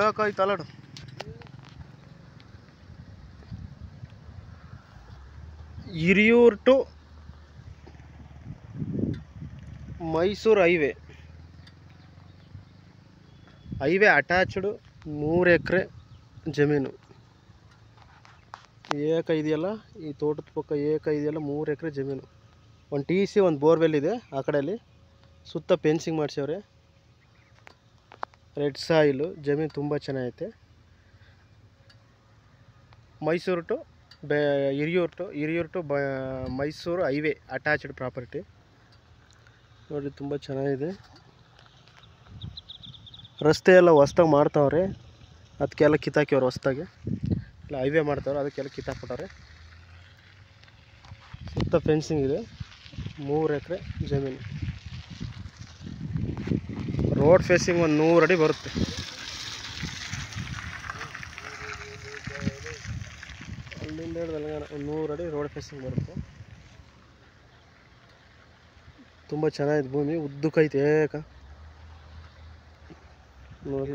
ಏಕಾಯ್ತಲ್ಲಡು. Hiriyur to Mysuru highway ಅಟ್ಯಾಚ್ಡು 3 ಎಕರೆ ಜಮೀನು ಇದೆಯಲ್ಲ. ಈ ತೋಟದ ಪಕ್ಕ ಇದೆಯಲ್ಲ 3 ಎಕರೆ ಜಮೀನು. ಒಂದು TC ಒಂದು ಬೋರ್ವೆಲ್ ಇದೆ ಆ ಕಡೆಯಲ್ಲಿ. ಸುತ್ತ ಫೆನ್ಸಿಂಗ್ ಮಾಡಿಸವ್ರೆ. ರೆಡ್ ಸಾಯಿಲು ಜಮೀನು ತುಂಬ ಚೆನ್ನಾಗೈತೆ. Mysuru to Hiriyur to Mysuru highway attached property ನೋಡಿ, ತುಂಬ ಚೆನ್ನಾಗಿದೆ. ರಸ್ತೆ ಎಲ್ಲ ಹೊಸ್ದಾಗಿ ಮಾಡ್ತಾವ್ರೆ. ಅದಕ್ಕೆಲ್ಲ ಕಿತ್ತಾಕಿವ್ರೆ. ಹೊಸ್ದಾಗಿ ಇಲ್ಲ ಹೈವೇ ಮಾಡ್ತಾವ್ರೆ, ಅದಕ್ಕೆಲ್ಲ ಕಿತ್ತಾಕ್ಬಿಟ್ಟವ್ರೆ. ಸುತ್ತ ಫೆನ್ಸಿಂಗ್ ಇದೆ. 3 ಎಕರೆ ಜಮೀನು. ರೋಡ್ ಫೇಸಿಂಗ್ ಒಂದು 100 ಅಡಿ ಬರುತ್ತೆ. ಅಲ್ಲಿಂದ ಹಿಡಿದಲ್ಲ ಒಂದು 100 ಅಡಿ ರೋಡ್ ಫೇಸಿಂಗ್ ಬರುತ್ತೆ. ತುಂಬ ಚೆನ್ನಾಗಿದೆ ಭೂಮಿ. ಉದ್ದಕ್ಕೈತೆ ಏಕ ನೋಡಿ.